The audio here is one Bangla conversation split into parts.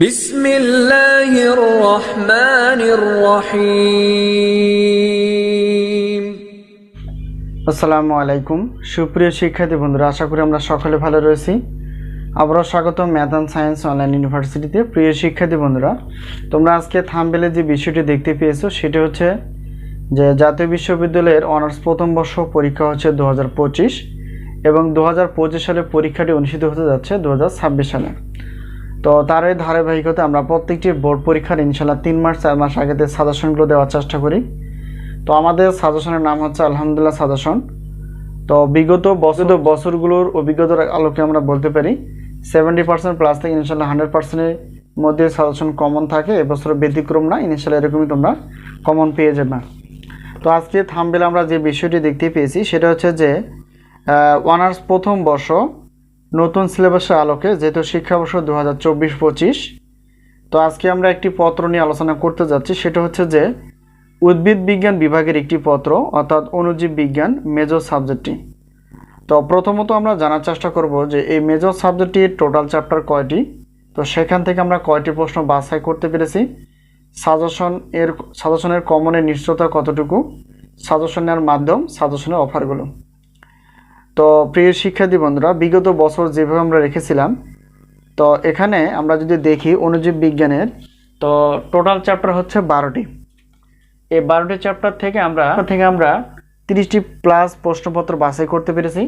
বিসমিল্লাহির রহমানির রহিম। আসসালামু আলাইকুম সুপ্রিয় শিক্ষার্থী বন্ধুরা, আশা করি আমরা সকলে ভালো রয়েছি। আবারও স্বাগত ম্যাথ অ্যান্ড সায়েন্স অনলাইন ইউনিভার্সিটিতে। প্রিয় শিক্ষার্থী বন্ধুরা, তোমরা আজকে থাম্বনেলে যে বিষয়টি দেখতে পেয়েছো সেটি হচ্ছে যে জাতীয় বিশ্ববিদ্যালয়ের অনার্স প্রথম বর্ষ পরীক্ষা হচ্ছে 2025 এবং 2025 সালে পরীক্ষাটি অনুষ্ঠিত হতে যাচ্ছে 2026 সালে। তো তার এই ধারাবাহিকতা আমরা প্রত্যেকটি বোর্ড পরীক্ষার ইনশাল্লাহ 3 মাস 4 মাস আগে সাজেশনগুলো দেওয়ার চেষ্টা করি। তো আমাদের সাজেশনের নাম হচ্ছে আলহামদুলিল্লাহ সাজেশন। তো বিগত বছরগুলোর অভিজ্ঞতার আলোকে আমরা বলতে পারি 70% প্লাস থেকে ইনশাল্লাহ 100%-এর মধ্যে সাজেশন কমন থাকে। এবছর ব্যতিক্রম না, ইনশাল্লাহ এরকমই তোমরা কমন পেয়ে যাবে। তো আজকে থাম্বনেলে আমরা যে বিষয়টি দেখতে পেয়েছি সেটা হচ্ছে যে অনার্স প্রথম বর্ষ নতুন সিলেবাসের আলোকে যেহেতু শিক্ষাবর্ষ 2024-25, তো আজকে আমরা একটি পত্র নিয়ে আলোচনা করতে যাচ্ছি। সেটা হচ্ছে যে উদ্ভিদ বিজ্ঞান বিভাগের একটি পত্র, অর্থাৎ অণুজীব বিজ্ঞান মেজর সাবজেক্টটি। তো প্রথমত আমরা জানার চেষ্টা করব যে এই মেজর সাবজেক্টটির টোটাল চ্যাপ্টার কয়টি, তো সেখান থেকে আমরা কয়টি প্রশ্ন বাছাই করতে পেরেছি, সাজেশনের কমনের নিশ্চয়তা কতটুকু, সাজেশনের মাধ্যম, সাজেশনের অফারগুলো। তো প্রিয় শিক্ষার্থী বন্ধুরা, বিগত বছর যেভাবে আমরা রেখেছিলাম, তো এখানে আমরা যদি দেখি অণুজীব বিজ্ঞানের তো টোটাল চ্যাপ্টার হচ্ছে 12টি। এই 12টি চ্যাপ্টার থেকে আমরা 30টি প্লাস প্রশ্নপত্র বাছাই করতে পেরেছি।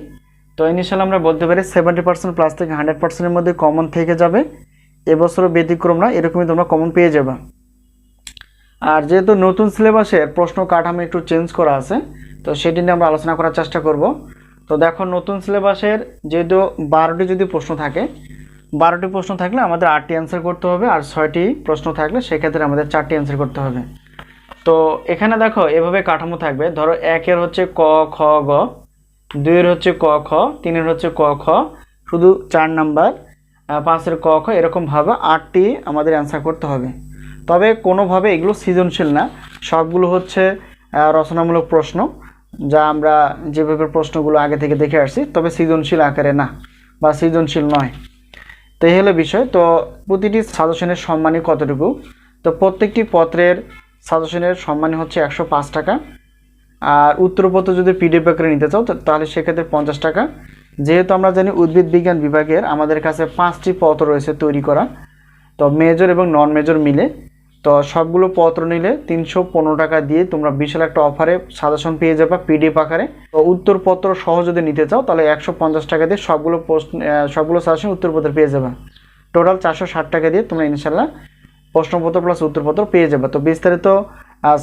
তো ইনিশিয়াল আমরা বলতে পারি 70% প্লাস থেকে 100%-এর মধ্যে কমন থেকে যাবে। এবছরও ব্যতিক্রম না, এরকমই তোমরা কমন পেয়ে যাবে। আর যেহেতু নতুন সিলেবাসের প্রশ্ন কাঠামো একটু চেঞ্জ করা আছে, তো সেটি নিয়ে আমরা আলোচনা করার চেষ্টা করব। তো দেখো, নতুন সিলেবাসের যেহেতু 12টি যদি প্রশ্ন থাকে, 12টি প্রশ্ন থাকলে আমাদের 8টি অ্যান্সার করতে হবে, আর 6টি প্রশ্ন থাকলে সেক্ষেত্রে আমাদের 4টি অ্যান্সার করতে হবে। তো এখানে দেখো এভাবে কাঠামো থাকবে। ধরো 1-এর হচ্ছে ক খ গ, 2-এর হচ্ছে ক খ, 3-এর হচ্ছে ক খ, শুধু 4 নাম্বার, 5-এর ক খ, এরকমভাবে 8টি আমাদের অ্যান্সার করতে হবে। তবে কোনোভাবে এগুলো সৃজনশীল না, সবগুলো হচ্ছে রচনামূলক প্রশ্ন, যা আমরা যেভাবে প্রশ্নগুলো আগে থেকে দেখে আসছি, তবে সৃজনশীল আকারে না বা সৃজনশীল নয়। তো এই হলো বিষয়। তো প্রতিটি সাজেশনের সম্মানী কতটুকু, তো প্রত্যেকটি পত্রের সাজেশনের সম্মানী হচ্ছে 105 টাকা। আর উত্তরপত্র যদি পিডিএফ আকারে নিতে চাও তাহলে সেক্ষেত্রে 50 টাকা। যেহেতু আমরা জানি উদ্ভিদ বিজ্ঞান বিভাগের আমাদের কাছে 5টি পত্র রয়েছে তৈরি করা, তো মেজর এবং নন মেজর মিলে, তো সবগুলো পত্র নিলে 315 টাকা দিয়ে তোমরা বিশাল একটা অফারে সাজেশন পেয়ে যাবে পিডিএফ আকারে। তো উত্তরপত্র সহ যদি নিতে চাও তাহলে 150 টাকা দিয়ে সবগুলো সাজেশন উত্তরপত্র পেয়ে যাবে। টোটাল 460 টাকা দিয়ে তোমরা ইনশাল্লাহ প্রশ্নপত্র প্লাস উত্তরপত্র পেয়ে যাবে। তো বিস্তারিত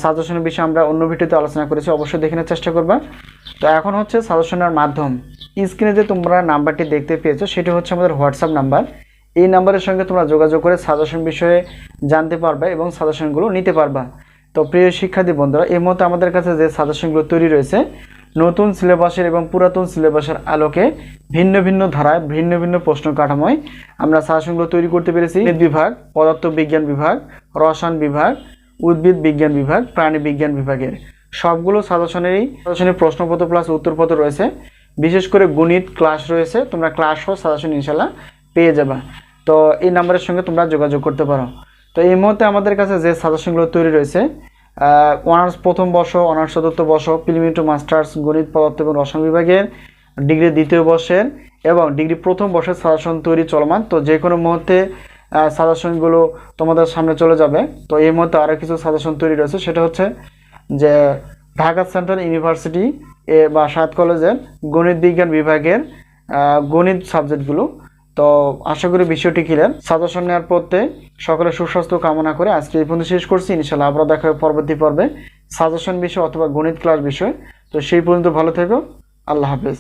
সাজেশনের বিষয়ে আমরা অন্য ভিডিওতে আলোচনা করেছি, অবশ্যই দেখে নেওয়ার চেষ্টা করবা। তো এখন হচ্ছে সাজেশনের মাধ্যম। স্ক্রিনে যে তোমরা নাম্বারটি দেখতে পেয়েছো সেটি হচ্ছে আমাদের হোয়াটসঅ্যাপ নাম্বার। এই নাম্বারের সঙ্গে তোমরা যোগাযোগ করে সাজেশন বিষয়ে জানতে পারবে এবং সাজেশনগুলো নিতে পারবা। তো প্রিয় শিক্ষার্থী বন্ধুরা, এই মুহূর্তে আমাদের কাছে যে সাজেশনগুলো তৈরি রয়েছে নতুন সিলেবাসের এবং পুরাতন সিলেবাসের আলোকে ভিন্ন ভিন্ন ধারায় ভিন্ন ভিন্ন প্রশ্ন কাঠামোয় আমরা সাজেশনগুলো তৈরি করতে পেরেছি। বিভাগ, পদার্থ বিজ্ঞান বিভাগ, রসায়ন বিভাগ, উদ্ভিদ বিজ্ঞান বিভাগ, প্রাণী বিজ্ঞান বিভাগের সবগুলো সাজেশনের প্রশ্নপত্র প্লাস উত্তরপত্র রয়েছে। বিশেষ করে গণিত ক্লাস রয়েছে, তোমরা ক্লাস সহ সাজেশন ইনশাল্লাহ পেয়ে যাবা। তো এই নাম্বারের সঙ্গে তোমরা যোগাযোগ করতে পারো। তো এই মুহূর্তে আমাদের কাছে যে সাজেশনগুলো তৈরি রয়েছে অনার্স প্রথম বর্ষ, অনার্স চতুর্থ বর্ষ, প্রিলিমিনারি টু মাস্টার্স গণিত, পদার্থ এবং রসায়ন বিভাগের, ডিগ্রি দ্বিতীয় বর্ষের এবং ডিগ্রি প্রথম বর্ষের সাজেশন তৈরি চলমান। তো যে কোনো মুহূর্তে সাজেশনগুলো তোমাদের সামনে চলে যাবে। তো এই মুহূর্তে আরও কিছু সাজেশন তৈরি রয়েছে, সেটা হচ্ছে যে ঢাকা সেন্ট্রাল ইউনিভার্সিটি বা সাত কলেজের গণিত বিজ্ঞান বিভাগের গণিত সাবজেক্টগুলো। তো আশা করি বিষয়টি ক্লিয়ার। সাজেশন নেওয়ার পথে সকলের সুস্বাস্থ্য কামনা করে আজকে এই পর্যন্ত শেষ করছি। ইনশাআল্লাহ আবার দেখা হবে পরবর্তী পর্বে সাজেশন বিষয় অথবা গণিত ক্লাস বিষয়। তো সেই পর্যন্ত ভালো থেকো, আল্লাহ হাফেজ।